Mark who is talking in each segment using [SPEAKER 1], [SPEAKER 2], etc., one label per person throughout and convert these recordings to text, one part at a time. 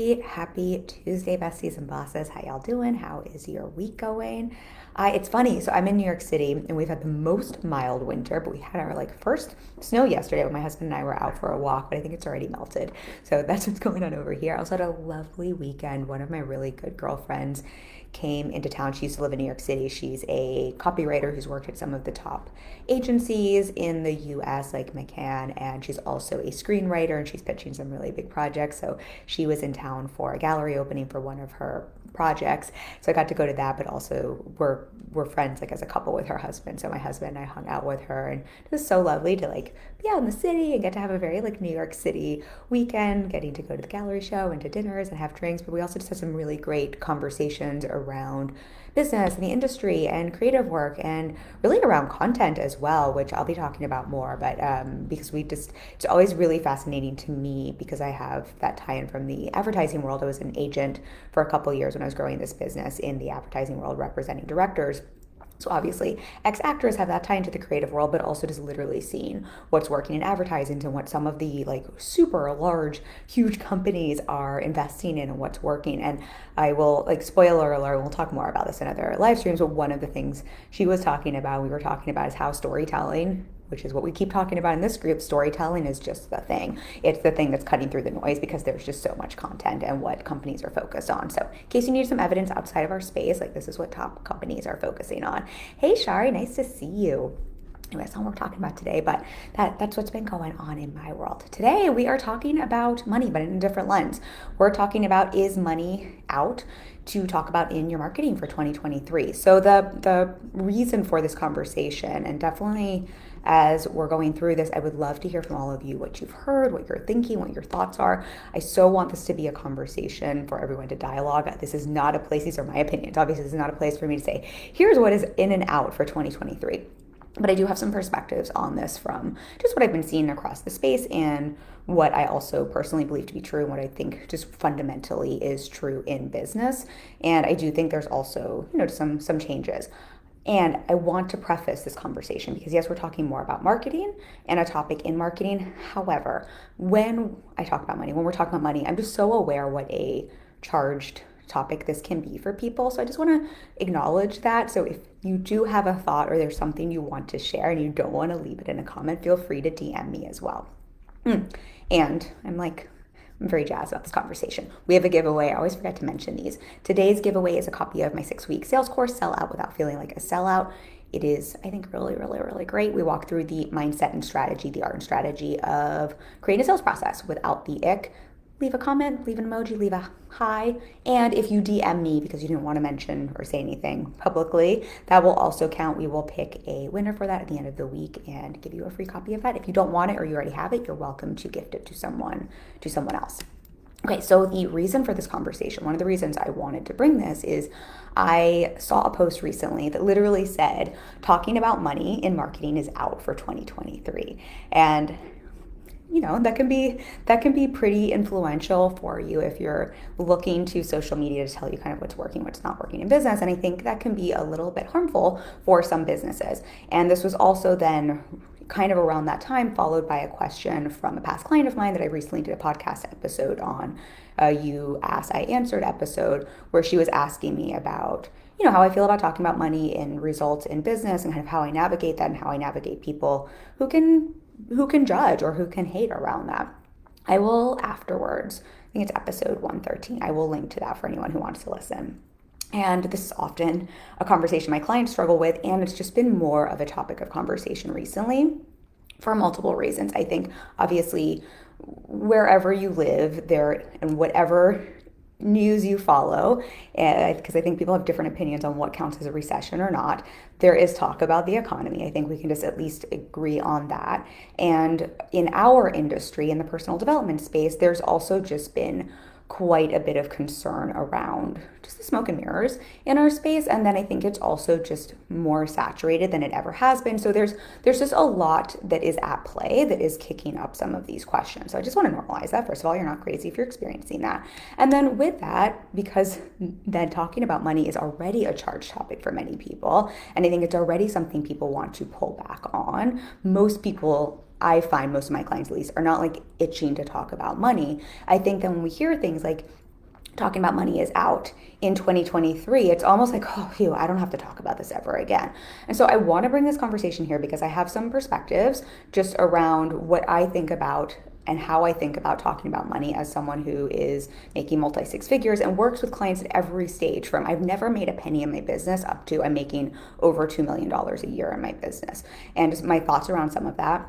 [SPEAKER 1] Happy Tuesday, besties and bosses. How y'all doing? How is your week going? It's funny. So I'm in New York City and we've had the most mild winter, but we had our first snow yesterday when my husband and I were out for a walk, but I think it's already melted. So that's what's going on over here. I also had a lovely weekend. One of my really good girlfriends came into town. She used to live in New York City. She's a copywriter who's worked at some of the top agencies in the US, like McCann, and she's also a screenwriter and she's pitching some really big projects. So she was in town for a gallery opening for one of her projects. So I got to go to that, but also we're friends as a couple with her husband. So my husband and I hung out with her, and it was so lovely to be out in the city and get to have a very New York City weekend, getting to go to the gallery show and to dinners and have drinks. But we also just had some really great conversations around business and the industry and creative work, and really around content as well, which I'll be talking about more. But because it's always really fascinating to me because I have that tie-in from the advertising world. I was an agent for a couple of years when I was growing this business in the advertising world, representing directors. So obviously, ex-actors have that tie into the creative world, but also just literally seeing what's working in advertising and what some of the super large, huge companies are investing in and what's working. And I will, spoiler alert, we'll talk more about this in other live streams, but one of the things we were talking about is how storytelling, which is what we keep talking about in this group, storytelling is just the thing. It's the thing that's cutting through the noise because there's just so much content and what companies are focused on. So in case you need some evidence outside of our space, this is what top companies are focusing on. Hey, Shari, nice to see you. Anyway, that's not what we're talking about today, but that's what's been going on in my world. Today, we are talking about money, but in a different lens. We're talking about, is money out to talk about in your marketing for 2023? So the reason for this conversation, and definitely as we're going through this, I would love to hear from all of you what you've heard, what you're thinking, what your thoughts are. I so want this to be a conversation for everyone to dialogue. This is not a place, these are my opinions. Obviously, this is not a place for me to say, here's what is in and out for 2023. But I do have some perspectives on this from just what I've been seeing across the space and what I also personally believe to be true and what I think just fundamentally is true in business. And I do think there's also, some changes. And I want to preface this conversation because, yes, we're talking more about marketing and a topic in marketing. However, when I talk about money, when we're talking about money, I'm just so aware what a charged topic this can be for people. So I just want to acknowledge that. So if you do have a thought or there's something you want to share and you don't want to leave it in a comment, feel free to DM me as well. And I'm very jazzed about this conversation. We have a giveaway. I always forget to mention these. Today's giveaway is a copy of my 6-week sales course, Sell Out Without Feeling Like a Sellout. It is, I think, really, really, really great. We walk through the mindset and strategy, the art and strategy of creating a sales process without the ick. Leave a comment, leave an emoji, leave a hi. And if you DM me because you didn't want to mention or say anything publicly, that will also count. We will pick a winner for that at the end of the week and give you a free copy of that. If you don't want it or you already have it, you're welcome to gift it to someone else. Okay, so the reason for this conversation, one of the reasons I wanted to bring this is I saw a post recently that literally said, talking about money in marketing is out for 2023. And that can be pretty influential for you if you're looking to social media to tell you kind of what's working, what's not working in business. And I think that can be a little bit harmful for some businesses. And this was also then kind of around that time followed by a question from a past client of mine that I recently did a podcast episode on, You Asked, I Answered episode, where she was asking me about how I feel about talking about money and results in business and kind of how I navigate that and how I navigate people who can judge or who can hate around that. I will afterwards, I think it's episode 113, I will link to that for anyone who wants to listen. And this is often a conversation my clients struggle with, and it's just been more of a topic of conversation recently for multiple reasons. I think obviously wherever you live there and whatever news you follow, because I think people have different opinions on what counts as a recession or not. There is talk about the economy. I think we can just at least agree on that. And in our industry, in the personal development space, there's also just been quite a bit of concern around just the smoke and mirrors in our space. And then I think it's also just more saturated than it ever has been. So there's just a lot that is at play that is kicking up some of these questions. So I just want to normalize that. First of all, you're not crazy if you're experiencing that. And then with that, because then talking about money is already a charged topic for many people, and I think it's already something people want to pull back on. Most people, I find most of my clients at least, are not itching to talk about money. I think that when we hear things like, talking about money is out in 2023, it's almost like, oh, phew, I don't have to talk about this ever again. And so I want to bring this conversation here because I have some perspectives just around what I think about and how I think about talking about money as someone who is making multi-six figures and works with clients at every stage, from I've never made a penny in my business up to I'm making over $2 million a year in my business. And just my thoughts around some of that.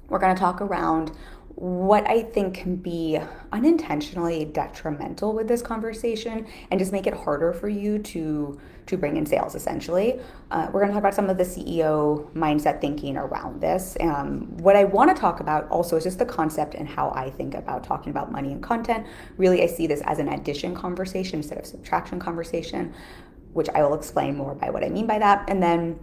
[SPEAKER 1] We're going to talk around what I think can be unintentionally detrimental with this conversation and just make it harder for you to bring in sales, essentially. We're going to talk about some of the CEO mindset thinking around this. What I want to talk about also is just the concept and how I think about talking about money and content. Really, I see this as an addition conversation instead of subtraction conversation, which I will explain more by what I mean by that. And then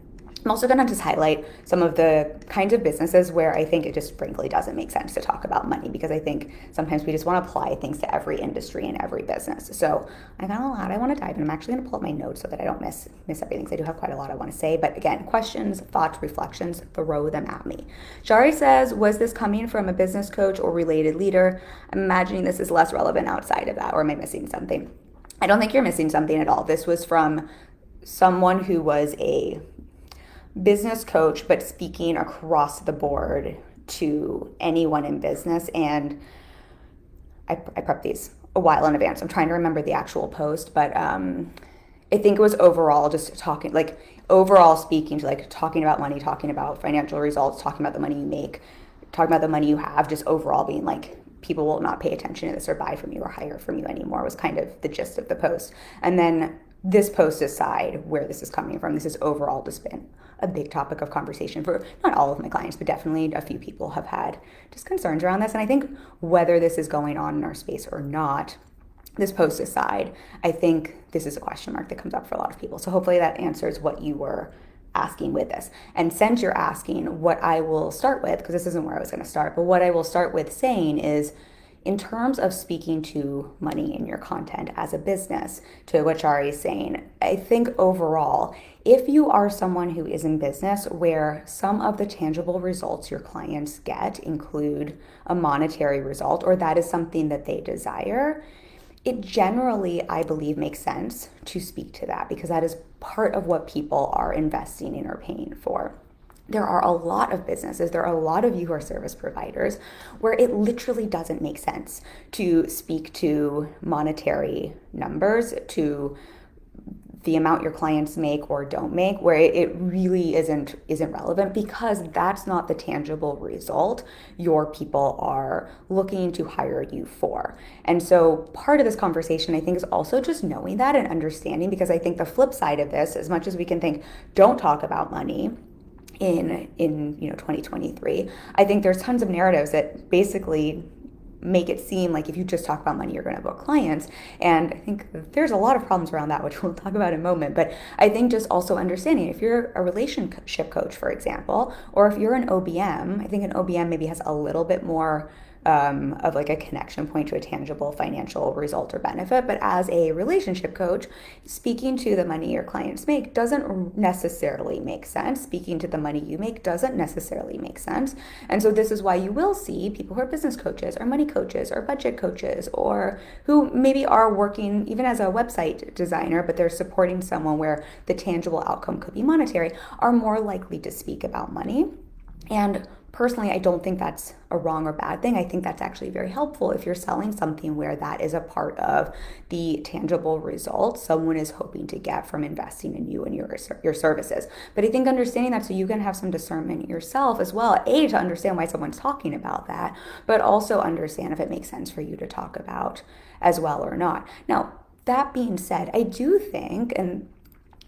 [SPEAKER 1] I'm also going to just highlight some of the kinds of businesses where I think it just frankly doesn't make sense to talk about money, because I think sometimes we just want to apply things to every industry and every business. So I got a lot I want to dive in. I'm actually going to pull up my notes so that I don't miss everything, because I do have quite a lot I want to say. But again, questions, thoughts, reflections, throw them at me. Shari says, was this coming from a business coach or related leader? I'm imagining this is less relevant outside of that, or am I missing something? I don't think you're missing something at all. This was from someone who was a business coach, but speaking across the board to anyone in business. And I prepped these a while in advance. I'm trying to remember the actual post, but I think it was overall just talking, like overall speaking to like talking about money, talking about financial results, talking about the money you make, talking about the money you have, just overall being like, people will not pay attention to this or buy from you or hire from you anymore, was kind of the gist of the post. And then this post aside, where this is coming from, this is overall just been a big topic of conversation for not all of my clients, but definitely a few people have had just concerns around this. And I think whether this is going on in our space or not, this post aside, I think this is a question mark that comes up for a lot of people. So hopefully that answers what you were asking with this. And since you're asking, what I will start with, because this isn't where I was going to start, but what I will start with saying is, in terms of speaking to money in your content as a business, to what Shari is saying, I think overall, if you are someone who is in business where some of the tangible results your clients get include a monetary result, or that is something that they desire, it generally, I believe, makes sense to speak to that, because that is part of what people are investing in or paying for. There are a lot of businesses, there are a lot of you who are service providers where it literally doesn't make sense to speak to monetary numbers, to the amount your clients make or don't make, where it really isn't relevant, because that's not the tangible result your people are looking to hire you for. And so part of this conversation, I think, is also just knowing that and understanding, because I think the flip side of this, as much as we can think, don't talk about money in 2023, I think there's tons of narratives that basically make it seem like if you just talk about money, you're going to book clients. And I think there's a lot of problems around that, which we'll talk about in a moment. But I think just also understanding, if you're a relationship coach, for example, or if you're an OBM, I think an OBM maybe has a little bit more of like a connection point to a tangible financial result or benefit. But as a relationship coach, speaking to the money your clients make doesn't necessarily make sense. Speaking to the money you make doesn't necessarily make sense. And so this is why you will see people who are business coaches or money coaches or budget coaches, or who maybe are working even as a website designer, but they're supporting someone where the tangible outcome could be monetary, are more likely to speak about money. And personally, I don't think that's a wrong or bad thing. I think that's actually very helpful if you're selling something where that is a part of the tangible result someone is hoping to get from investing in you and your services. But I think understanding that, so you can have some discernment yourself as well, to understand why someone's talking about that, but also understand if it makes sense for you to talk about as well or not. Now, that being said, I do think, and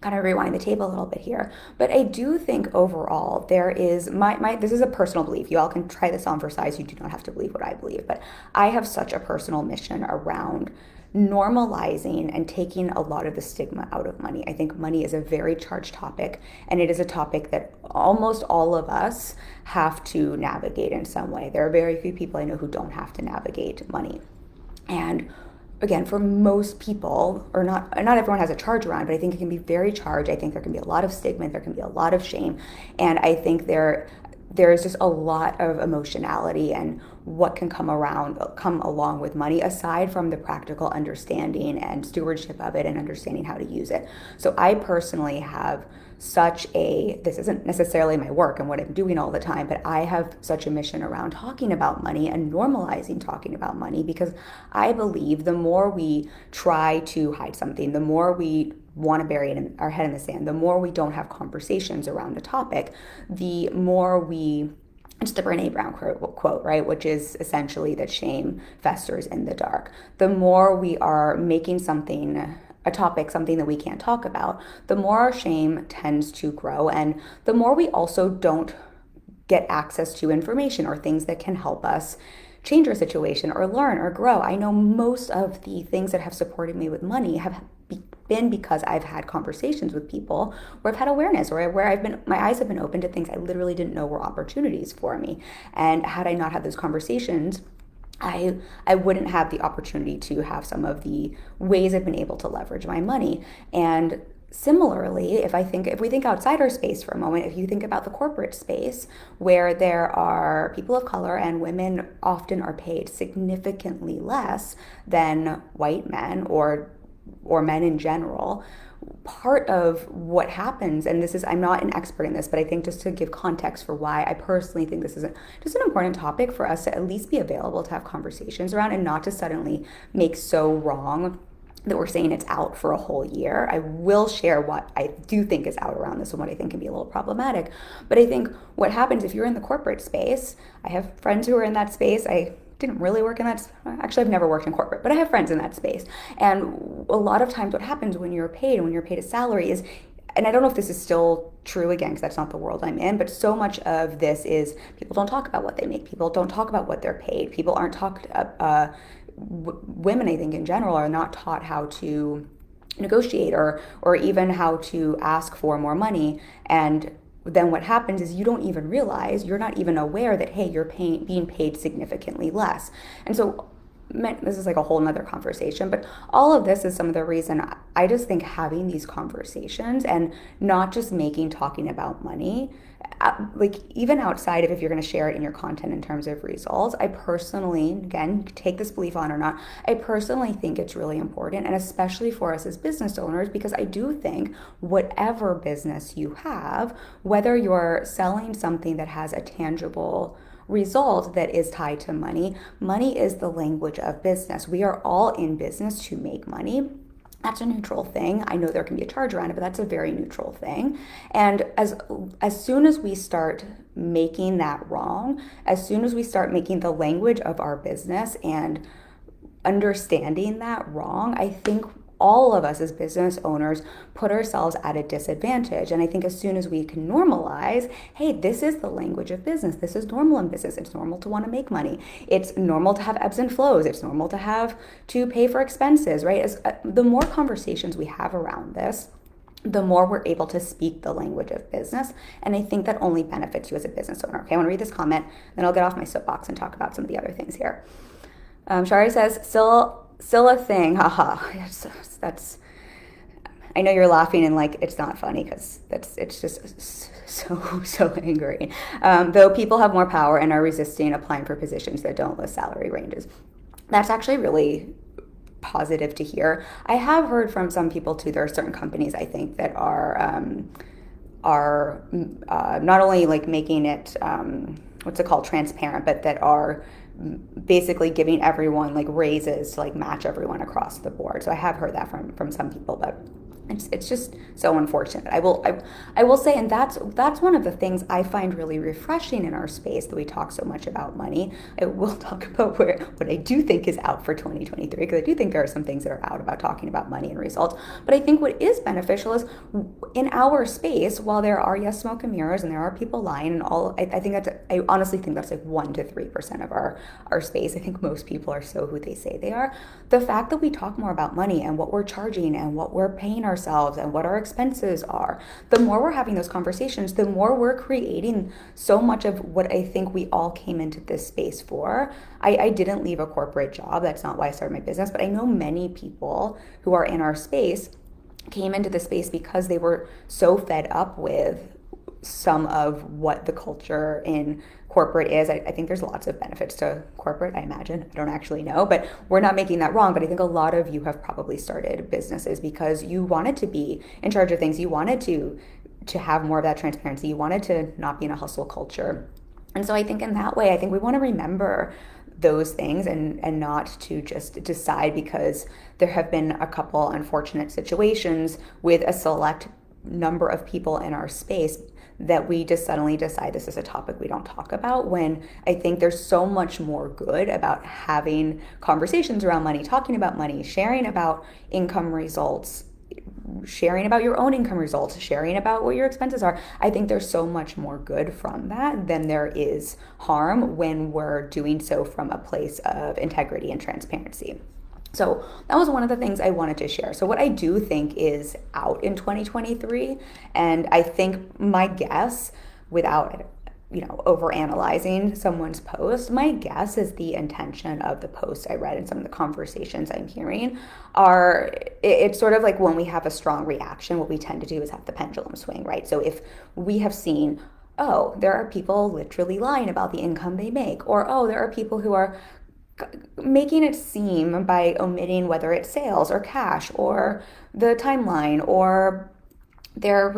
[SPEAKER 1] kind of rewind the tape a little bit here, but I do think overall there is this is a personal belief. You all can try this on for size. You do not have to believe what I believe, but I have such a personal mission around normalizing and taking a lot of the stigma out of money. I think money is a very charged topic, and it is a topic that almost all of us have to navigate in some way. There are very few people I know who don't have to navigate money. And again, for most people, or not everyone has a charge around, but I think it can be very charged. I think there can be a lot of stigma, there can be a lot of shame. And I think there's just a lot of emotionality and what can come along with money, aside from the practical understanding and stewardship of it and understanding how to use it. So I personally have this isn't necessarily my work and what I'm doing all the time, but I have such a mission around talking about money and normalizing talking about money, because I believe the more we try to hide something, the more we want to bury it in our head in the sand, the more we don't have conversations around a topic, the more we, it's the Brene Brown quote, right? Which is essentially that shame festers in the dark. The more we are making something a topic, something that we can't talk about, the more our shame tends to grow, and the more we also don't get access to information or things that can help us change our situation or learn or grow. I know most of the things that have supported me with money have been because I've had conversations with people where I've had awareness, or where my eyes have been open to things I literally didn't know were opportunities for me. And had I not had those conversations, I wouldn't have the opportunity to have some of the ways I've been able to leverage my money. And similarly, if we think outside our space for a moment, if you think about the corporate space, where there are people of color and women often are paid significantly less than white men or men in general, part of what happens, and I'm not an expert in this, but I think just to give context for why I personally think this is just an important topic for us to at least be available to have conversations around, and not to suddenly make so wrong that we're saying it's out for a whole year. I will share what I do think is out around this and what I think can be a little problematic. But I think what happens if you're in the corporate space, I have friends who are in that space. I didn't really work in that. Actually, I've never worked in corporate, but I have friends in that space. And a lot of times what happens when you're paid and when you're paid a salary is, and I don't know if this is still true again, because that's not the world I'm in, but so much of this is people don't talk about what they make. People don't talk about what they're paid. People aren't women, I think in general, are not taught how to negotiate or even how to ask for more money. And then what happens is you don't even realize, you're not even aware that, hey, you're being paid significantly less. And so this is like a whole nother conversation, but all of this is some of the reason I just think having these conversations and not just talking about money, like even outside of if you're going to share it in your content in terms of results, I personally, again, take this belief on or not, I personally think it's really important, and especially for us as business owners, because I do think whatever business you have, whether you're selling something that has a tangible result that is tied to money, money is the language of business. We are all in business to make money. That's a neutral thing. I know there can be a charge around it, but that's a very neutral thing. And as soon as we start making that wrong, as soon as we start making the language of our business and understanding that wrong, I think all of us as business owners put ourselves at a disadvantage. And I think as soon as we can normalize, hey, this is the language of business. This is normal in business. It's normal to want to make money. It's normal to have ebbs and flows. It's normal to have to pay for expenses, right? The more conversations we have around this, the more we're able to speak the language of business. And I think that only benefits you as a business owner. Okay, I want to read this comment, then I'll get off my soapbox and talk about some of the other things here. Shari says, still a thing, haha. That's, I know you're laughing and like it's not funny because it's just so angry. Though people have more power and are resisting applying for positions that don't list salary ranges. That's actually really positive to hear. I have heard from some people too, there are certain companies I think that are not only like making it, what's it called, transparent, but that are basically giving everyone like raises to like match everyone across the board. So I have heard that from some people, but it's just so unfortunate. I will say, and that's one of the things I find really refreshing in our space, that we talk so much about money. I will talk about what I do think is out for 2023, because I do think there are some things that are out about talking about money and results. But I think what is beneficial is in our space, while there are, yes, smoke and mirrors and there are people lying and all, I honestly think that's like 1% to 3% of our space. I think most people are so who they say they are. The fact that we talk more about money and what we're charging and what we're paying ourselves and what our expenses are, the more we're having those conversations, the more we're creating so much of what I think we all came into this space for. I didn't leave a corporate job. That's not why I started my business, but I know many people who are in our space came into the space because they were so fed up with some of what the culture in corporate is. I think there's lots of benefits to corporate, I imagine. I don't actually know, but we're not making that wrong. But I think a lot of you have probably started businesses because you wanted to be in charge of things. You wanted to have more of that transparency. You wanted to not be in a hustle culture. And so I think in that way, I think we want to remember those things and not to just decide because there have been a couple unfortunate situations with a select number of people in our space that we just suddenly decide this is a topic we don't talk about, when I think there's so much more good about having conversations around money, talking about money, sharing about income results, sharing about your own income results, sharing about what your expenses are. I think there's so much more good from that than there is harm when we're doing so from a place of integrity and transparency. So that was one of the things I wanted to share. So what I do think is out in 2023, and I think my guess, without overanalyzing someone's post, my guess is the intention of the post I read and some of the conversations I'm hearing are, it's sort of like when we have a strong reaction, what we tend to do is have the pendulum swing, right? So if we have seen, oh, there are people literally lying about the income they make, or oh, there are people who are making it seem by omitting whether it's sales or cash or the timeline, or they're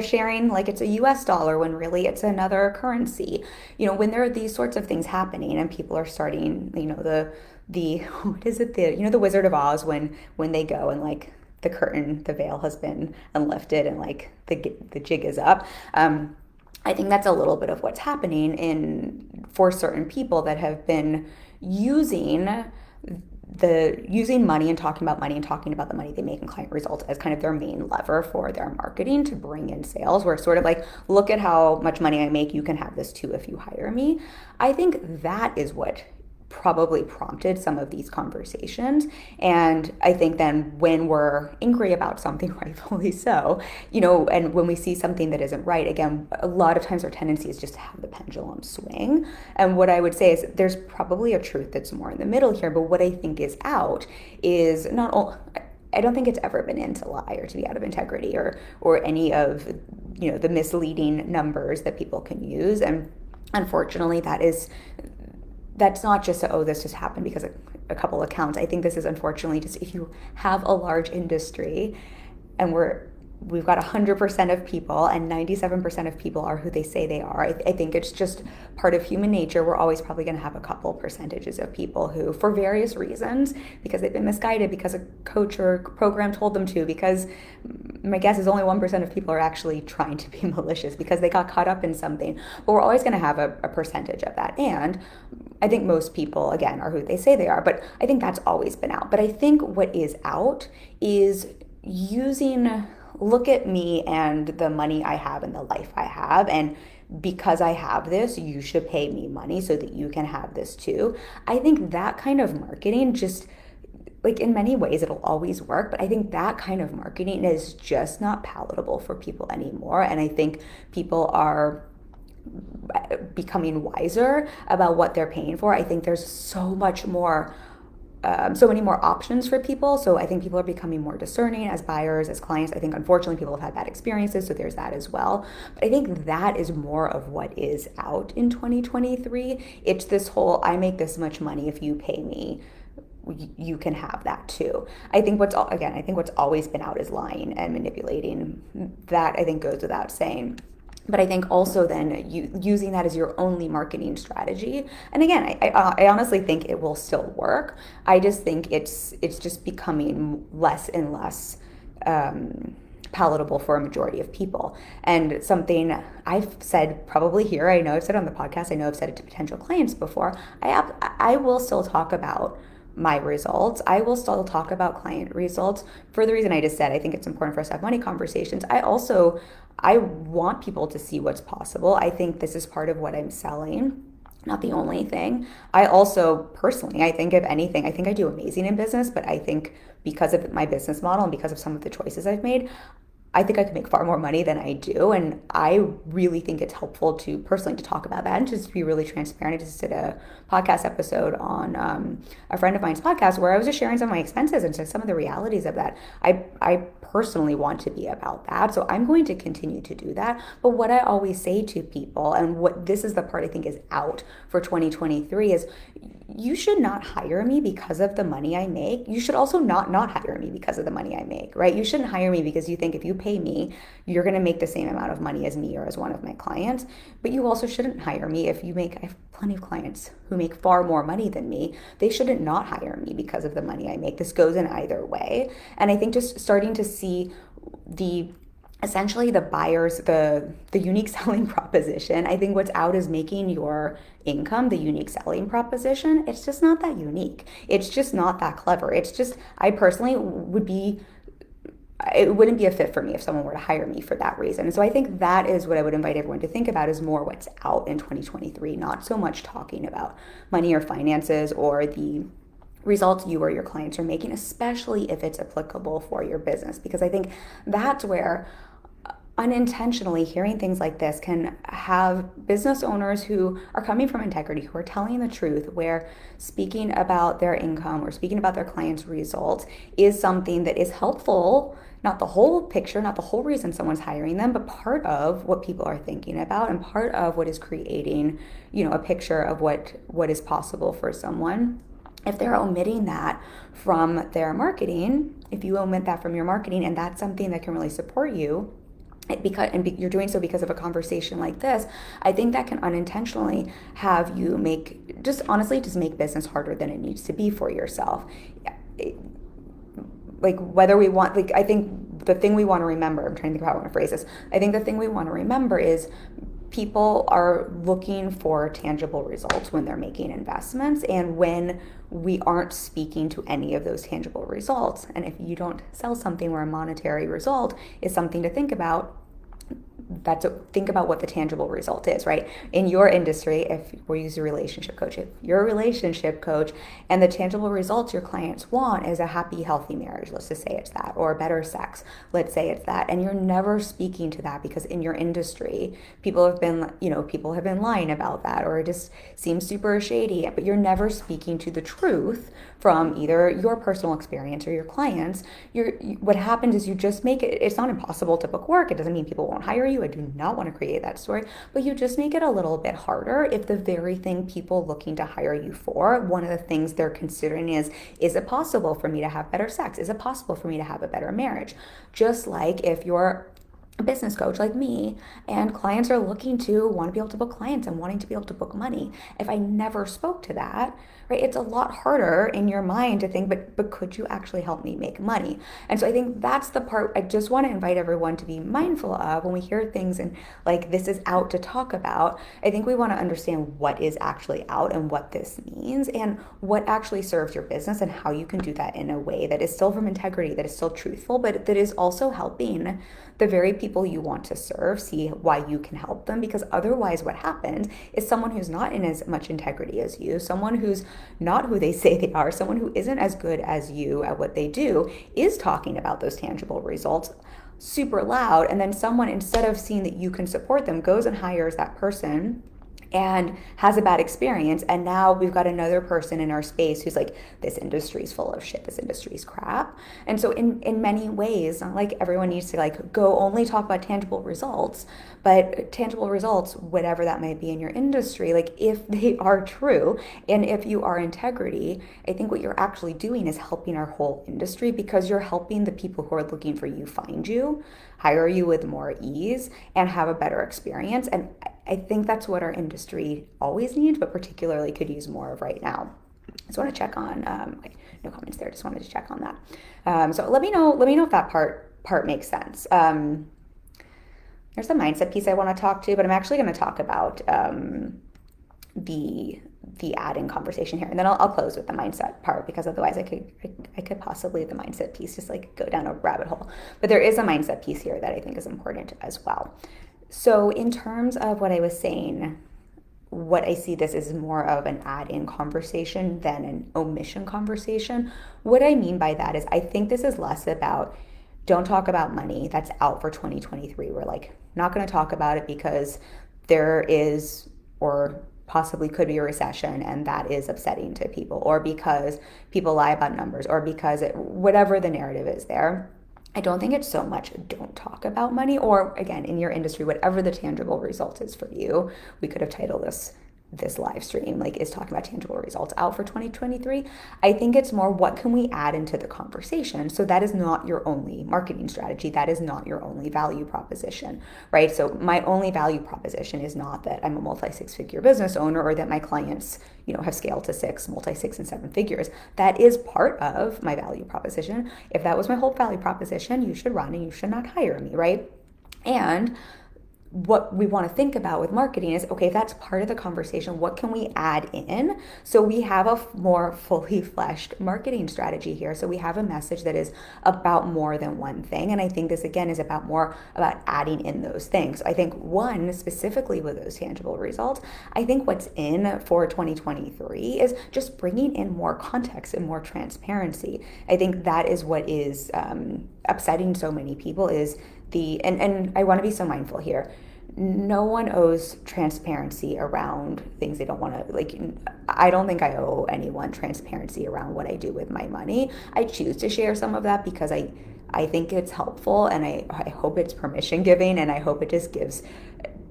[SPEAKER 1] sharing like it's a US dollar when really it's another currency. When there are these sorts of things happening and people are starting, the what is it, the Wizard of Oz when they go and like the curtain, the veil has been unlifted and like the jig is up. I think that's a little bit of what's happening for certain people that have been using money and talking about the money they make in client results as kind of their main lever for their marketing to bring in sales, where it's sort of like, look at how much money I make, you can have this too if you hire me. I think that is what probably prompted some of these conversations. And I think then when we're angry about something, rightfully so, and when we see something that isn't right, again, a lot of times our tendency is just to have the pendulum swing. And what I would say is there's probably a truth that's more in the middle here, but what I think is out is I don't think it's ever been in to lie or to be out of integrity or any of the misleading numbers that people can use. And unfortunately, that's not just this just happened because a couple accounts. I think this is unfortunately just if you have a large industry and we've got 100% of people and 97% of people are who they say they are. I think it's just part of human nature. We're always probably going to have a couple percentages of people who, for various reasons, because they've been misguided, because a coach or program told them to, because my guess is only 1% of people are actually trying to be malicious because they got caught up in something. But we're always going to have a percentage of that. And I think most people, again, are who they say they are. But I think that's always been out. But I think what is out is look at me and the money I have and the life I have, and because I have this, you should pay me money so that you can have this too. I think that kind of marketing just, like, in many ways it'll always work, but I think that kind of marketing is just not palatable for people anymore. And I think people are becoming wiser about what they're paying for. I think there's so many more options for people. So I think people are becoming more discerning as buyers, as clients. I think unfortunately people have had bad experiences, so there's that as well. But I think that is more of what is out in 2023. It's this whole, I make this much money, if you pay me, you can have that too. I think what's always been out is lying and manipulating. That I think goes without saying. But I think also then using that as your only marketing strategy. And again, I honestly think it will still work. I just think it's just becoming less and less palatable for a majority of people. And something I've said probably here, I know I've said it on the podcast, I know I've said it to potential clients before, I will still talk about my results. I will still talk about client results for the reason I just said. I think it's important for us to have money conversations. I want people to see what's possible. I think this is part of what I'm selling, not the only thing. I also personally, I think if anything, I think I do amazing in business, but I think because of my business model and because of some of the choices I've made, I think I could make far more money than I do. And I really think it's helpful to personally to talk about that and just be really transparent. I just did a podcast episode on a friend of mine's podcast where I was just sharing some of my expenses and some of the realities of that. I personally want to be about that. So I'm going to continue to do that. But what I always say to people, and what this is the part I think is out for 2023, is you should not hire me because of the money I make. You should also not hire me because of the money I make, right? You shouldn't hire me because you think if you pay me, you're going to make the same amount of money as me or as one of my clients. But you also shouldn't hire me if you make, I have plenty of clients who make far more money than me. They shouldn't not hire me because of the money I make. This goes in either way. And I think just starting to see the essentially the buyers, the unique selling proposition. I think what's out is making your income the unique selling proposition. It's just not that unique. It's just not that clever. It's just, I personally would be, it wouldn't be a fit for me if someone were to hire me for that reason. And so I think that is what I would invite everyone to think about, is more what's out in 2023, not so much talking about money or finances or the results you or your clients are making, especially if it's applicable for your business. Because I think that's where unintentionally hearing things like this can have business owners who are coming from integrity, who are telling the truth, where speaking about their income or speaking about their clients' results is something that is helpful, not the whole picture, not the whole reason someone's hiring them, but part of what people are thinking about and part of what is creating, a picture of what is possible for someone. If they're omitting that from their marketing, if you omit that from your marketing, and that's something that can really support you, you're doing so because of a conversation like this, I think that can unintentionally have you make business harder than it needs to be for yourself. I think the thing we want to remember, I'm trying to think of how I want to phrase this. I think the thing we want to remember is people are looking for tangible results when they're making investments, and when we aren't speaking to any of those tangible results. And if you don't sell something where a monetary result is something to think about, think about what the tangible result is, right? In your industry, if we use a relationship coach, if you're a relationship coach and the tangible results your clients want is a happy, healthy marriage, let's just say it's that, or better sex, let's say it's that, and you're never speaking to that because in your industry, people have been lying about that, or it just seems super shady, but you're never speaking to the truth from either your personal experience or your clients. What happens is you just make it, it's not impossible to book work. It doesn't mean people won't hire you. I do not want to create that story, but you just make it a little bit harder if the very thing people looking to hire you for, one of the things they're considering is it possible for me to have better sex? Is it possible for me to have a better marriage? Just like if you're a business coach like me and clients are looking to want to be able to book clients and wanting to be able to book money. If I never spoke to that, right, it's a lot harder in your mind to think, but could you actually help me make money? And so I think that's the part I just want to invite everyone to be mindful of when we hear things and like this is out to talk about. I think we want to understand what is actually out and what this means and what actually serves your business and how you can do that in a way that is still from integrity, that is still truthful, but that is also helping the very people you want to serve see why you can help them. Because otherwise what happens is someone who's not in as much integrity as you, someone who's not who they say they are, someone who isn't as good as you at what they do is talking about those tangible results super loud. And then someone, instead of seeing that you can support them, goes and hires that person and has a bad experience. And now we've got another person in our space who's like, this industry's full of shit, this industry's crap. And so in many ways, not like everyone needs to like go only talk about tangible results, but tangible results, whatever that might be in your industry, like if they are true and if you are integrity, I think what you're actually doing is helping our whole industry, because you're helping the people who are looking for you find you, hire you with more ease, and have a better experience. And I think that's what our industry always needs, but particularly could use more of right now. I just want to check on, no comments there, just wanted to check on that. So let me know if that part makes sense. There's a mindset piece I want to talk to, but I'm actually going to talk about the add-in conversation here, and then I'll close with the mindset part, because otherwise I could possibly, the mindset piece, just like go down a rabbit hole. But there is a mindset piece here that I think is important as well. So in terms of what I was saying, what I see this is more of an add-in conversation than an omission conversation. What I mean by that is I think this is less about don't talk about money. That's out for 2023. We're like not going to talk about it because there is or possibly could be a recession and that is upsetting to people, or because people lie about numbers, or because whatever the narrative is there. I don't think it's so much don't talk about money, or again, in your industry, whatever the tangible result is for you. We could have titled this live stream like is talking about tangible results out for 2023. I think it's more what can we add into the conversation. So that is not your only marketing strategy. That is not your only value proposition, right? So my only value proposition is not that I'm a multi-six-figure business owner or that my clients, have scaled to multi-six and seven figures. That is part of my value proposition. If that was my whole value proposition, you should run and you should not hire me, right? And what we want to think about with marketing is, okay, if that's part of the conversation, what can we add in? So we have a more fully fleshed marketing strategy here. So we have a message that is about more than one thing. And I think this, again, is about more about adding in those things. I think one, specifically with those tangible results, I think what's in for 2023 is just bringing in more context and more transparency. I think that is what is upsetting so many people is and I want to be so mindful here. No one owes transparency around things they don't want to, I don't think I owe anyone transparency around what I do with my money. I choose to share some of that because I think it's helpful, and I hope it's permission giving, and I hope it just gives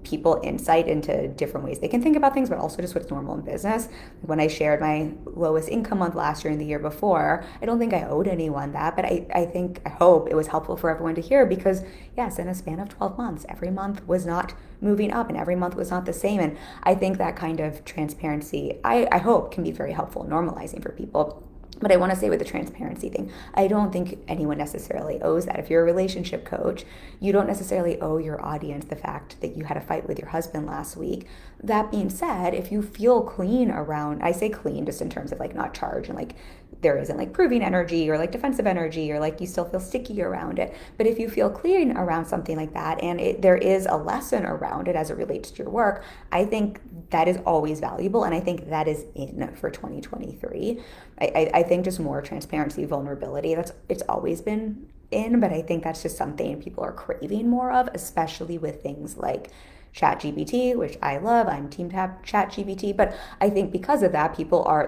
[SPEAKER 1] people insight into different ways they can think about things, but also just what's normal in business. When I shared my lowest income month last year and the year before, I don't think I owed anyone that, but I hope it was helpful for everyone to hear, because yes, in a span of 12 months, every month was not moving up and every month was not the same. And I think that kind of transparency, I hope, can be very helpful, normalizing for people. But I want to say with the transparency thing, I don't think anyone necessarily owes that. If you're a relationship coach, you don't necessarily owe your audience the fact that you had a fight with your husband last week. That being said, if you feel clean around, I say clean just in terms of not charge and there isn't proving energy or defensive energy or you still feel sticky around it. But if you feel clean around something like that and there is a lesson around it as it relates to your work, I think that is always valuable. And I think that is in for 2023. I think just more transparency, vulnerability, it's always been in, but I think that's just something people are craving more of, especially with things like ChatGPT, which I love. I'm team ChatGPT, but I think because of that,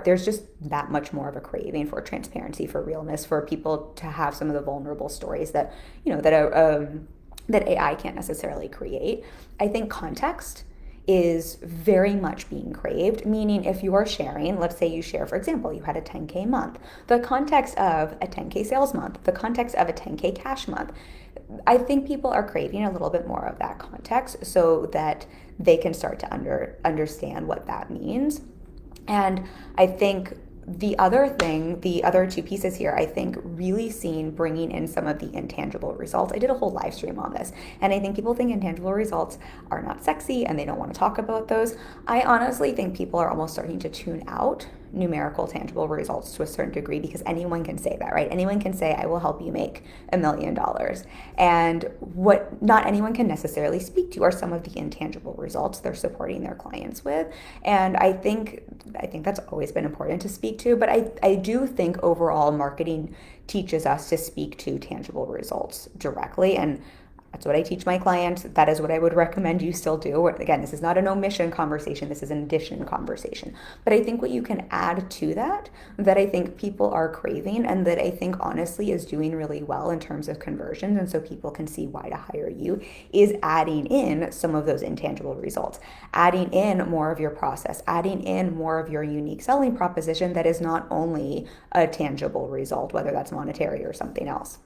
[SPEAKER 1] there's just that much more of a craving for transparency, for realness, for people to have some of the vulnerable stories that that AI can't necessarily create. I think context is very much being craved, meaning if you are sharing, let's say you share, for example, you had a 10K month, the context of a 10K sales month, the context of a 10K cash month, I think people are craving a little bit more of that context so that they can start to understand what that means. And I think the other two pieces here, I think really bringing in some of the intangible results. I did a whole live stream on this, and I think people think intangible results are not sexy and they don't want to talk about those. I honestly think people are almost starting to tune out numerical tangible results to a certain degree, because anyone can say that, right? Anyone can say, I will help you make $1 million. And what not anyone can necessarily speak to are some of the intangible results they're supporting their clients with. And I think that's always been important to speak to, but I do think overall marketing teaches us to speak to tangible results directly, and that's what I teach my clients. That is what I would recommend you still do. Again, this is not an omission conversation. This is an addition conversation. But I think what you can add to that I think people are craving, and that I think honestly is doing really well in terms of conversions, and so people can see why to hire you, is adding in some of those intangible results, adding in more of your process, adding in more of your unique selling proposition that is not only a tangible result, whether that's monetary or something else.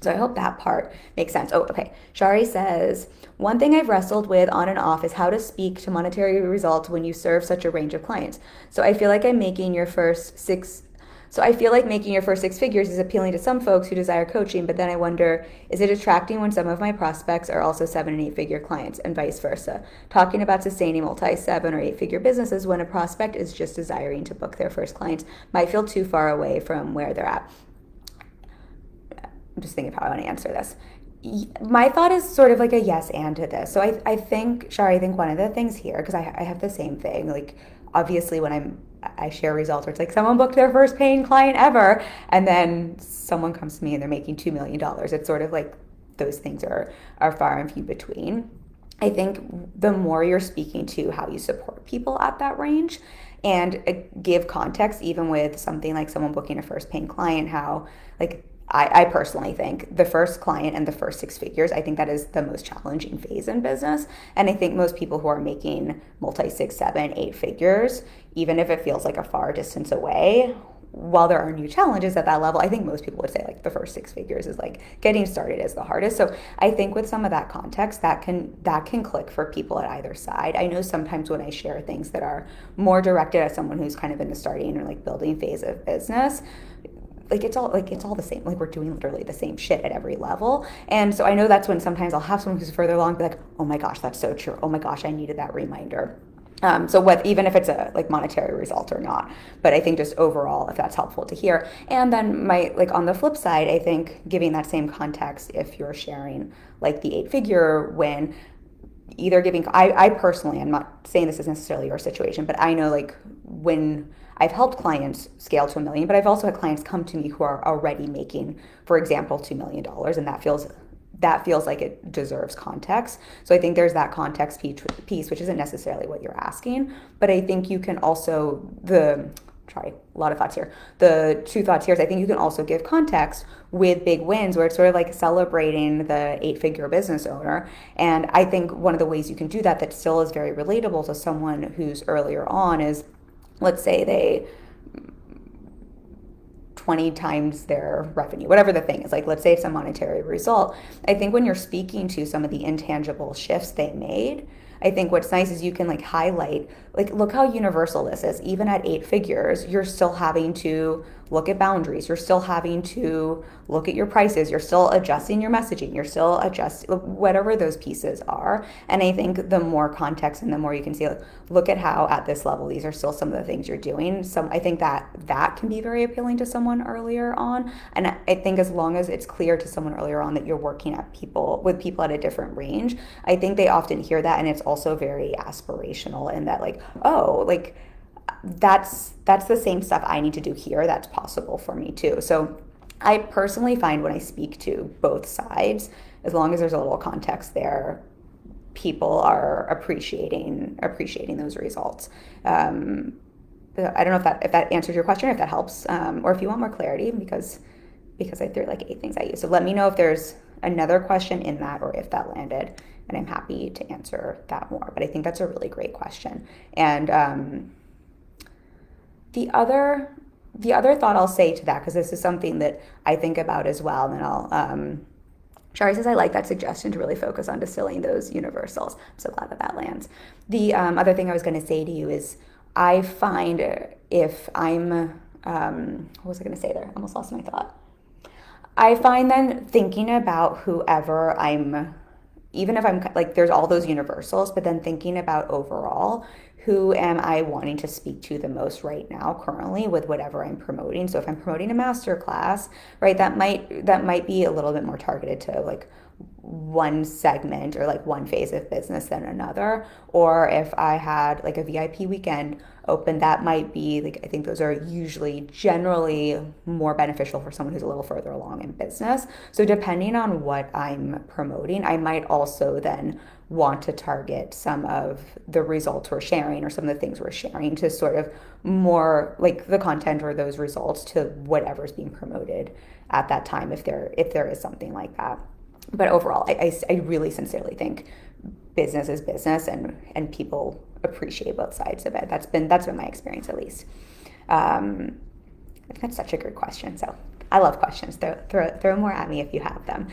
[SPEAKER 1] So I hope that part makes sense. Oh, okay. Shari says, one thing I've wrestled with on and off is how to speak to monetary results when you serve such a range of clients. So I feel like making your first six figures is appealing to some folks who desire coaching, but then I wonder, is it attracting when some of my prospects are also 7 and 8 figure clients, and vice versa? Talking about sustaining multi-7 or 8 figure businesses when a prospect is just desiring to book their first clients might feel too far away from where they're at. I'm just thinking of how I want to answer this. My thought is sort of like a yes and to this. So I think, Shari, one of the things here, because I have the same thing, obviously when I'm I share results where it's like someone booked their first paying client ever, and then someone comes to me and they're making $2 million. It's sort of like those things are far and few between. I think the more you're speaking to how you support people at that range and give context, even with something like someone booking a first paying client, how like I personally think the first client and the first 6 figures, I think that is the most challenging phase in business. And I think most people who are making multi 6, 7, 8 figures, even if it feels like a far distance away, while there are new challenges at that level, I think most people would say like the first 6 figures is like getting started is the hardest. So I think with some of that context, that can click for people at either side. I know sometimes when I share things that are more directed at someone who's kind of in the starting or like building phase of business, it's all the same. Like we're doing literally the same shit at every level. And so I know that's when sometimes I'll have someone who's further along be like, oh my gosh, that's so true. Oh my gosh, I needed that reminder. Even if it's a like monetary result or not, but I think just overall, if that's helpful to hear. And then on the flip side, I think giving that same context, if you're sharing like the 8 figure win, either giving, I personally, I'm not saying this is necessarily your situation, but I know like when I've helped clients scale to $1 million, but I've also had clients come to me who are already making, for example, $2 million, and that feels like it deserves context. So I think there's that context piece, which isn't necessarily what you're asking, but I think you can also, a lot of thoughts here. The 2 thoughts here is I think you can also give context with big wins where it's sort of like celebrating the 8 figure business owner. And I think one of the ways you can do that still is very relatable to someone who's earlier on is, let's say they 20 times their revenue, whatever the thing is. Like, let's say it's a monetary result. I think when you're speaking to some of the intangible shifts they made, I think what's nice is you can like highlight, like, look how universal this is. Even at 8 figures, you're still having to look at boundaries. You're still having to look at your prices. You're still adjusting your messaging. You're still adjusting whatever those pieces are. And I think the more context and the more you can see, like, look at how at this level, these are still some of the things you're doing. So I think that can be very appealing to someone earlier on. And I think as long as it's clear to someone earlier on that you're working with people at a different range, I think they often hear that. And it's also very aspirational in that, like, oh, like, that's the same stuff I need to do here. That's possible for me too. So I personally find when I speak to both sides, as long as there's a little context there, people are appreciating those results. I don't know if that answers your question, or if that helps, or if you want more clarity, because I threw like 8 things at you. So let me know if there's another question in that, or if that landed, and I'm happy to answer that more. But I think that's a really great question. And the other thought I'll say to that, because this is something that I think about as well, and then I'll, Shari says, I like that suggestion to really focus on distilling those universals. I'm so glad that lands. The other thing I was going to say to you is I find if I'm, what was I going to say there? I almost lost my thought. I find then thinking about whoever even if I'm like, there's all those universals, but then thinking about overall, who am I wanting to speak to the most right now currently with whatever I'm promoting? So if I'm promoting a masterclass, right, that might be a little bit more targeted to like one segment or like one phase of business than another. Or if I had like a VIP weekend open, that might be like, I think those are usually generally more beneficial for someone who's a little further along in business. So depending on what I'm promoting, I might also then want to target some of the results we're sharing or some of the things we're sharing to sort of more like the content or those results to whatever's being promoted at that time, if there is something like that. But overall, I really sincerely think business is business, and people appreciate both sides of it. That's been my experience, at least. I think that's such a good question. So I love questions. Throw more at me if you have them.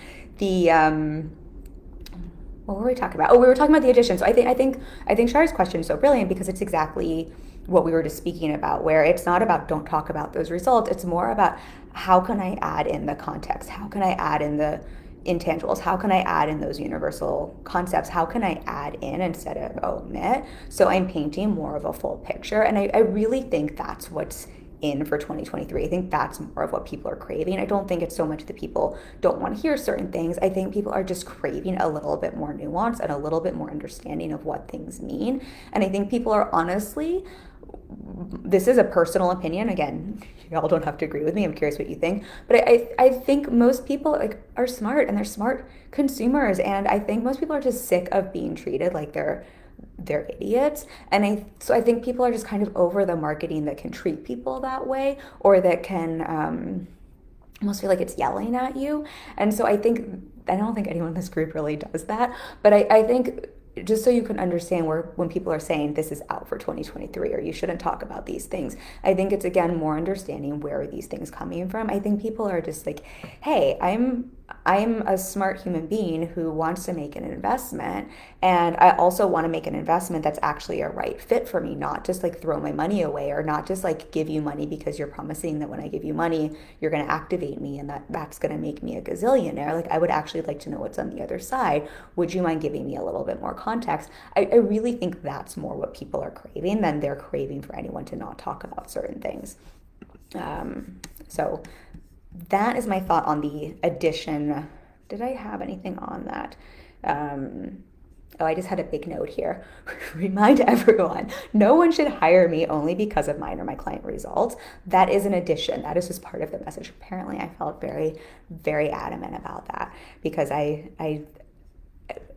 [SPEAKER 1] What were we talking about? Oh, we were talking about the addition. So I think Shari's question is so brilliant because it's exactly what we were just speaking about, where it's not about don't talk about those results. It's more about how can I add in the context? How can I add in the intangibles? How can I add in those universal concepts? How can I add in instead of omit? So I'm painting more of a full picture. And I really think that's what's in for 2023. I think that's more of what people are craving. I don't think it's so much that people don't want to hear certain things. I think people are just craving a little bit more nuance and a little bit more understanding of what things mean. And I think people are honestly this is a personal opinion. Again, y'all don't have to agree with me. I'm curious what you think. But I think most people like are smart and they're smart consumers. And I think most people are just sick of being treated like they're idiots. And I think people are just kind of over the marketing that can treat people that way, or that can almost feel like it's yelling at you. And so I don't think anyone in this group really does that. But I think just so you can understand where when people are saying this is out for 2023 or you shouldn't talk about these things, I think it's again more understanding where are these things coming from. I think people are just like, hey, I'm a smart human being who wants to make an investment, and I also want to make an investment that's actually a right fit for me, not just like throw my money away, or not just like give you money because you're promising that when I give you money you're going to activate me and that's going to make me a gazillionaire. Like, I would actually like to know what's on the other side. Would you mind giving me a little bit more context? I really think that's more what people are craving than they're craving for anyone to not talk about certain things. So that is my thought on the addition. Did I have anything on that? Oh, I just had a big note here. Remind everyone, no one should hire me only because of mine or my client results. That is an addition. That is just part of the message. Apparently, I felt very, very adamant about that because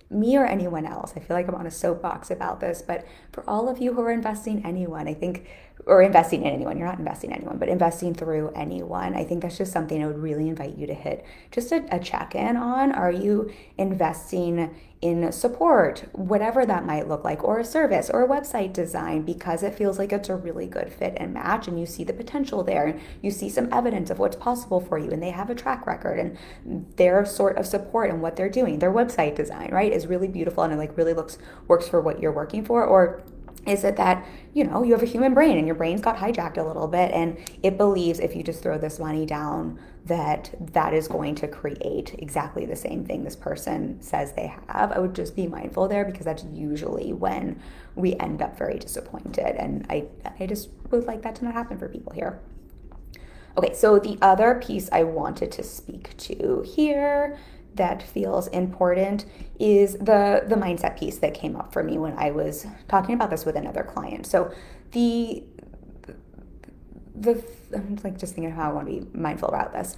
[SPEAKER 1] me or anyone else, I feel like I'm on a soapbox about this, but for all of you who are investing anyone, I think, or investing in anyone, you're not investing in anyone, but investing through anyone, I think that's just something I would really invite you to hit just a check-in on. Are you investing in support, whatever that might look like, or a service or a website design, because it feels like it's a really good fit and match and you see the potential there and you see some evidence of what's possible for you and they have a track record and their sort of support and what they're doing, their website design, right, is really beautiful and it like really works for what you're working for? Or is it that, you have a human brain and your brain's got hijacked a little bit and it believes if you just throw this money down that is going to create exactly the same thing this person says they have? I would just be mindful there because that's usually when we end up very disappointed. And I just would like that to not happen for people here. Okay, so the other piece I wanted to speak to here that feels important is the mindset piece that came up for me when I was talking about this with another client. So I'm like just thinking how I want to be mindful about this.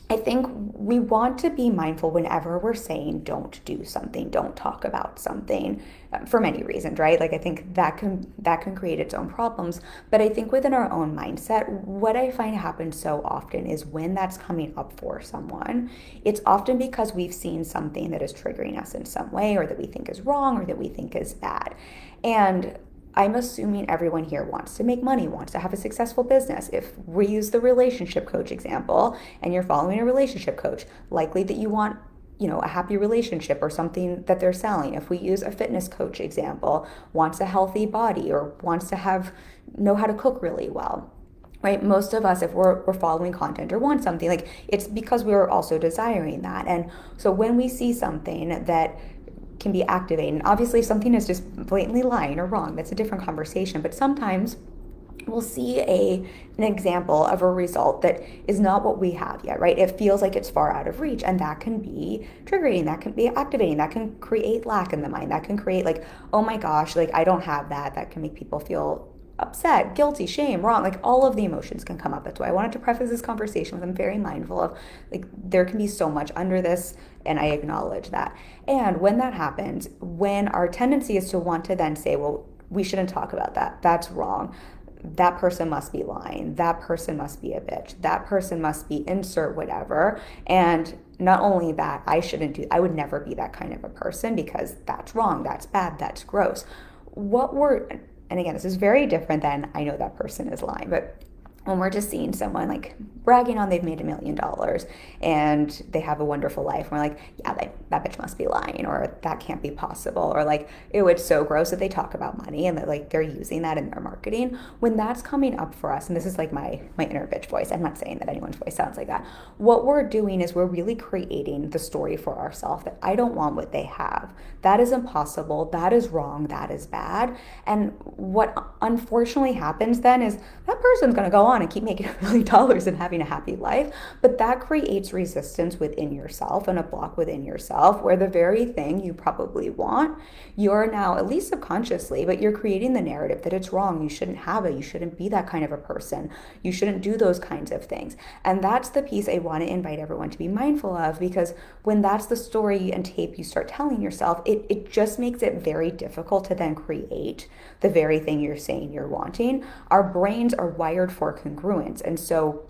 [SPEAKER 1] I think we want to be mindful whenever we're saying don't do something, don't talk about something, for many reasons, right? Like I think that can create its own problems. But I think within our own mindset, what I find happens so often is when that's coming up for someone, it's often because we've seen something that is triggering us in some way, or that we think is wrong, or that we think is bad. And I'm assuming everyone here wants to make money, wants to have a successful business. If we use the relationship coach example and you're following a relationship coach, likely that you want, a happy relationship or something that they're selling. If we use a fitness coach example, wants a healthy body or wants to know how to cook really well. Right? Most of us, if we're following content or want something, like it's because we're also desiring that. And so when we see something that can be activated, and obviously if something is just blatantly lying or wrong, that's a different conversation, but sometimes we'll see an example of a result that is not what we have yet, right? It feels like it's far out of reach, and that can be triggering, that can be activating, that can create lack in the mind, that can create like, oh my gosh, like I don't have that. That can make people feel upset, guilty, shame, wrong, like all of the emotions can come up. That's why I wanted to preface this conversation with I'm very mindful of like there can be so much under this, and I acknowledge that. And when that happens, when our tendency is to want to then say, well, we shouldn't talk about that, that's wrong, that person must be lying, that person must be a bitch, that person must be insert whatever. And not only that, I would never be that kind of a person because that's wrong, that's bad, that's gross. And again, this is very different than I know that person is lying, but when we're just seeing someone like bragging on they've made $1 million and they have a wonderful life, and we're like, yeah, that bitch must be lying, or that can't be possible, or like, ew, it's so gross that they talk about money and that like they're using that in their marketing. When that's coming up for us, and this is like my inner bitch voice, I'm not saying that anyone's voice sounds like that. What we're doing is we're really creating the story for ourselves that I don't want what they have. That is impossible. That is wrong. That is bad. And what unfortunately happens then is that person's going to go on and keep making $1 million and having a happy life. But that creates resistance within yourself and a block within yourself where the very thing you probably want, you're now, at least subconsciously, but you're creating the narrative that it's wrong. You shouldn't have it. You shouldn't be that kind of a person. You shouldn't do those kinds of things. And that's the piece I want to invite everyone to be mindful of, because when that's the story and tape you start telling yourself, it just makes it very difficult to then create the very thing you're saying you're wanting. Our brains are wired for congruence. And so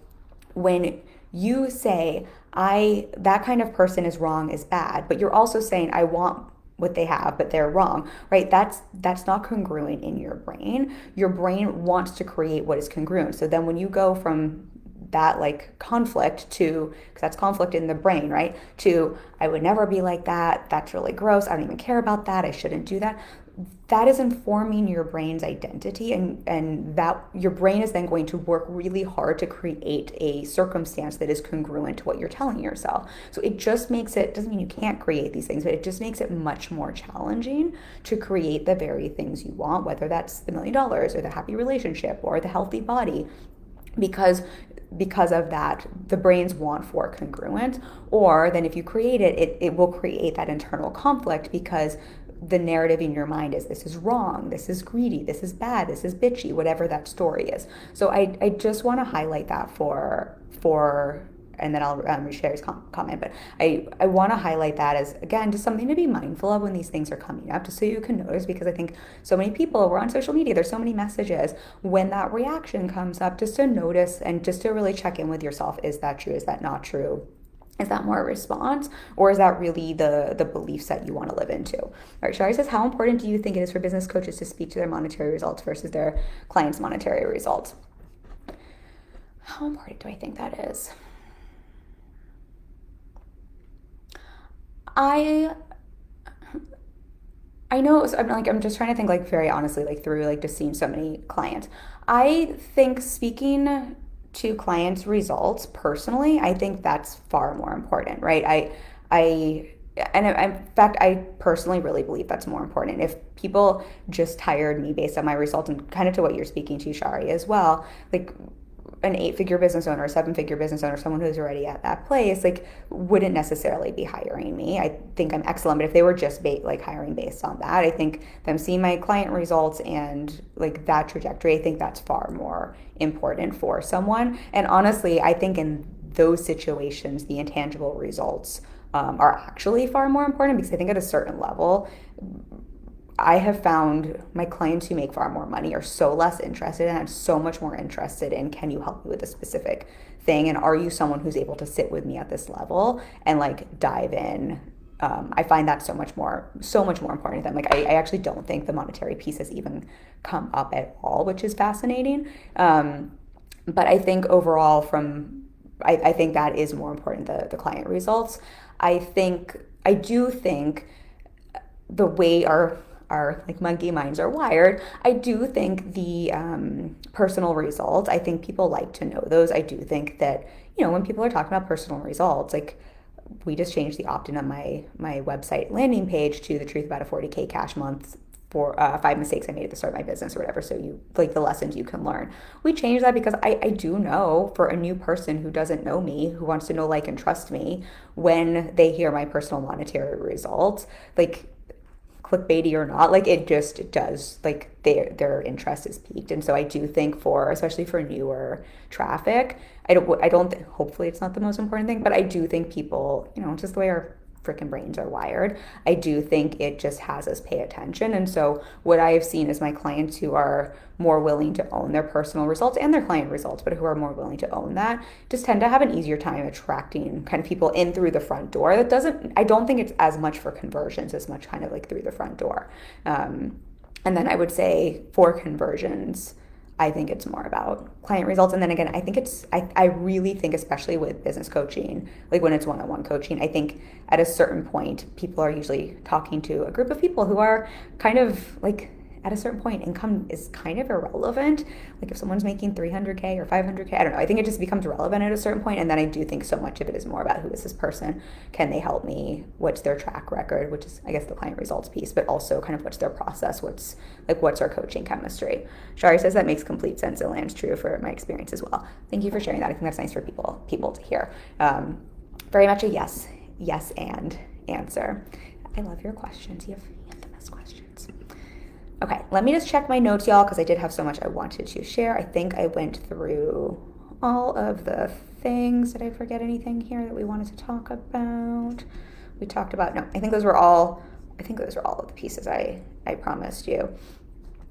[SPEAKER 1] when you say, that kind of person is wrong, is bad, but you're also saying, I want what they have, but they're wrong, right? That's not congruent in your brain. Your brain wants to create what is congruent. So then when you go from that like conflict to, because that's conflict in the brain, right? To, I would never be like that. That's really gross. I don't even care about that. I shouldn't do that. That is informing your brain's identity, and that your brain is then going to work really hard to create a circumstance that is congruent to what you're telling yourself. So it just makes it, doesn't mean you can't create these things, but it just makes it much more challenging to create the very things you want, whether that's the $1 million or the happy relationship or the healthy body, because of that, the brain's want for congruence. Or then if you create it, it will create that internal conflict, because the narrative in your mind is, this is wrong, this is greedy, this is bad, this is bitchy, whatever that story is. So I just want to highlight that for and then I'll read Sherry's comment, but I want to highlight that as, again, just something to be mindful of when these things are coming up, just so you can notice, because I think so many people, we're on social media, there's so many messages, when that reaction comes up, just to notice and just to really check in with yourself. Is that true? Is that not true? Is that more a response, or is that really the belief set you want to live into? All right, Shari says, how important do you think it is for business coaches to speak to their monetary results versus their clients' monetary results? How important do I think that is? I know, so I'm just trying to think, like, very honestly, like, through like just seeing so many clients. I think speaking to clients' results personally, I think that's far more important, right? And in fact, I personally really believe that's more important. If people just hired me based on my results, and kind of to what you're speaking to, Shari, as well, like an 8-figure business owner, a 7-figure business owner, someone who's already at that place, like, wouldn't necessarily be hiring me. I think I'm excellent, but if they were just like hiring based on that, I think them seeing my client results and like that trajectory, I think that's far more important for someone. And honestly, I think in those situations, the intangible results are actually far more important, because I think at a certain level, I have found my clients who make far more money are so less interested, and I'm so much more interested in, can you help me with a specific thing? And are you someone who's able to sit with me at this level and like dive in? I find that so much more important to them. Like, I actually don't think the monetary piece has even come up at all, which is fascinating. But I think overall I think that is more important, the client results. I do think the way our like monkey minds are wired, I do think the personal results, I think people like to know those. I do think that, when people are talking about personal results, like, we just changed the opt-in on my website landing page to the truth about a 40K cash month for 5 mistakes I made at the start of my business or whatever. So you, like, the lessons you can learn. We changed that because I do know, for a new person who doesn't know me, who wants to know, like, and trust me, when they hear my personal monetary results, like, clickbaity or not, like, it does, like, their interest is piqued. And so I do think, especially for newer traffic, I don't think, hopefully it's not the most important thing, but I do think people, just the way our freaking brains are wired, I do think it just has us pay attention. And so what I have seen is my clients who are more willing to own their personal results and their client results, but who are more willing to own that, just tend to have an easier time attracting kind of people in through the front door. I don't think it's as much for conversions as much kind of like through the front door. And then I would say for conversions, I think it's more about client results. And then again, I think I really think, especially with business coaching, like when it's one-on-one coaching, I think at a certain point, people are usually talking to a group of people who are kind of like at a certain point, income is kind of irrelevant. Like if someone's making 300K or 500K, I don't know. I think it just becomes relevant at a certain point. And then I do think so much of it is more about who is this person? Can they help me? What's their track record, which is, I guess, the client results piece, but also kind of what's their process? What's our coaching chemistry? Shari says that makes complete sense. It lands true for my experience as well. Thank you for sharing that. I think that's nice for people to hear. Very much a yes and answer. I love your questions. You have the best questions. Okay, let me just check my notes, y'all, because I did have so much I wanted to share. I think I went through all of the things. Did I forget anything here that we wanted to talk about? We talked about, no, I think those were all of the pieces I promised you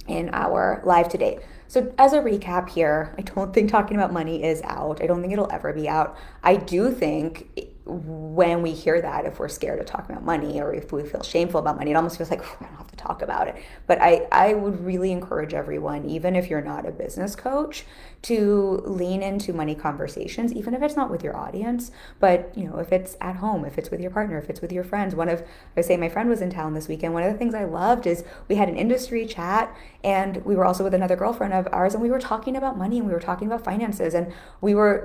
[SPEAKER 1] in our live to date. So as a recap here, I don't think talking about money is out. I don't think it'll ever be out. I do think when we hear that, if we're scared of talking about money or if we feel shameful about money, it almost feels like I don't have to talk about it. But I would really encourage everyone, even if you're not a business coach, to lean into money conversations, even if it's not with your audience, but if it's at home, if it's with your partner, if it's with your friends. My friend was in town this weekend. One of the things I loved is we had an industry chat, and we were also with another girlfriend of ours, and we were talking about money and we were talking about finances, and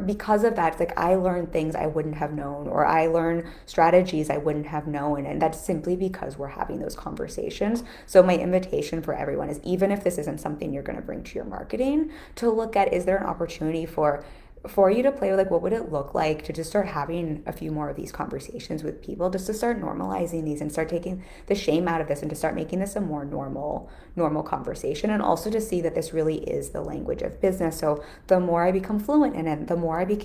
[SPEAKER 1] because of that, it's like I learned things I wouldn't have known, or I learned strategies I wouldn't have known, and that's simply because we're having those conversations. So my invitation for everyone is, even if this isn't something you're going to bring to your marketing, to look at, is there an opportunity for you to play with, like, what would it look like to just start having a few more of these conversations with people, just to start normalizing these and start taking the shame out of this and to start making this a more normal conversation, and also to see that this really is the language of business. So the more I become fluent in it, the more I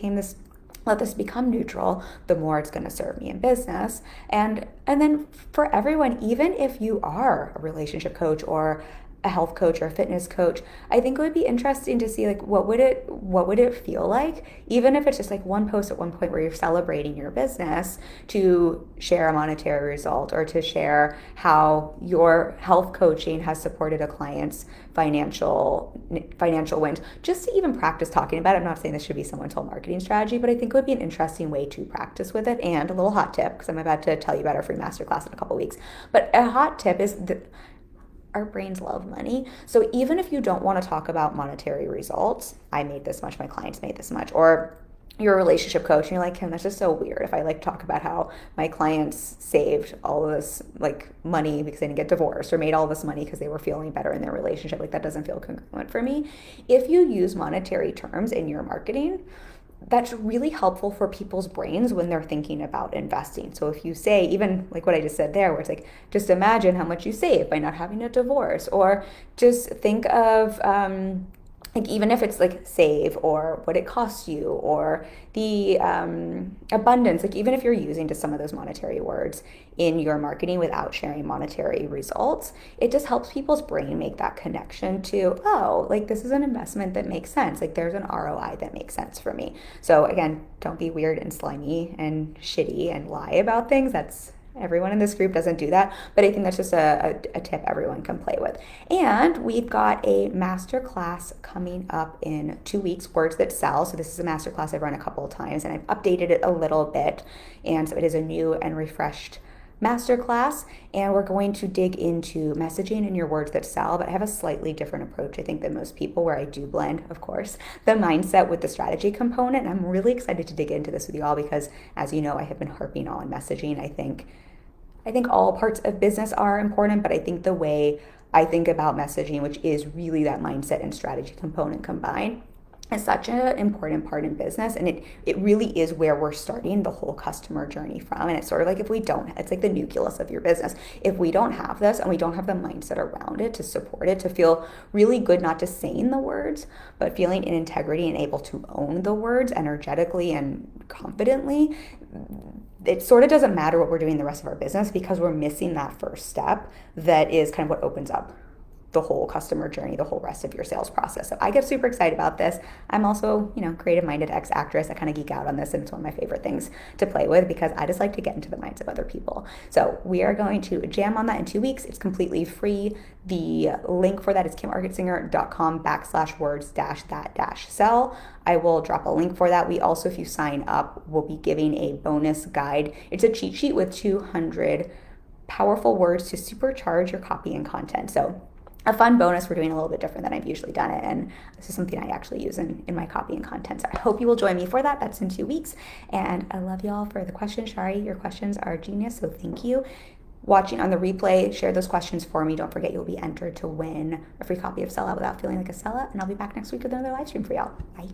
[SPEAKER 1] let this become neutral, the more it's going to serve me in business. And then for everyone, even if you are a relationship coach or a health coach or a fitness coach, I think it would be interesting to see, like, what would it feel like, even if it's just like one post at one point where you're celebrating your business, to share a monetary result, or to share how your health coaching has supported a client's financial wins, just to even practice talking about it. I'm not saying this should be someone's whole marketing strategy, but I think it would be an interesting way to practice with it. And a little hot tip, because I'm about to tell you about our free masterclass in a couple weeks, but a hot tip is that our brains love money. So even if you don't want to talk about monetary results, I made this much, my clients made this much, or you're a relationship coach and you're like, Kim, that's just so weird if I talk about how my clients saved all of this money because they didn't get divorced, or made all this money because they were feeling better in their relationship, that doesn't feel congruent for me. If you use monetary terms in your marketing, that's really helpful for people's brains when they're thinking about investing. So if you say, even like what I just said there, where it's like, just imagine how much you save by not having a divorce, or just think of even if it's save, or what it costs you, or the abundance, even if you're using just some of those monetary words in your marketing without sharing monetary results, it just helps people's brain make that connection to, this is an investment that makes sense. There's an ROI that makes sense for me. So again, don't be weird and slimy and shitty and lie about things. Everyone in this group doesn't do that, but I think that's just a tip everyone can play with. And we've got a masterclass coming up in 2 weeks, Words That Sell. So this is a masterclass I've run a couple of times, and I've updated it a little bit. And so it is a new and refreshed masterclass, and we're going to dig into messaging and your words that sell, but I have a slightly different approach, I think, than most people, where I do blend, of course, the mindset with the strategy component. And I'm really excited to dig into this with you all because, as you know, I have been harping on messaging. I think all parts of business are important, but I think the way I think about messaging, which is really that mindset and strategy component combined, is such an important part in business. And it really is where we're starting the whole customer journey from. And it's sort of like, it's like the nucleus of your business. If we don't have this, and we don't have the mindset around it to support it, to feel really good, not just saying the words, but feeling in integrity and able to own the words energetically and confidently, it sort of doesn't matter what we're doing the rest of our business, because we're missing that first step that is kind of what opens up the whole customer journey, the whole rest of your sales process. So I get super excited about this. I'm also, creative-minded ex-actress. I kind of geek out on this, and it's one of my favorite things to play with because I just like to get into the minds of other people. So we are going to jam on that in 2 weeks. It's completely free. The link for that is kimargetsinger.com/words-that-sell. I will drop a link for that. We also, if you sign up, will be giving a bonus guide. It's a cheat sheet with 200 powerful words to supercharge your copy and content. So a fun bonus. We're doing a little bit different than I've usually done it, and this is something I actually use in my copy and content. So I hope you will join me for that. That's in 2 weeks. And I love y'all for the questions. Shari, your questions are genius, so thank you. Watching on the replay, share those questions for me. Don't forget you'll be entered to win a free copy of Sell Out Without Feeling Like a Sellout. And I'll be back next week with another live stream for y'all. Bye.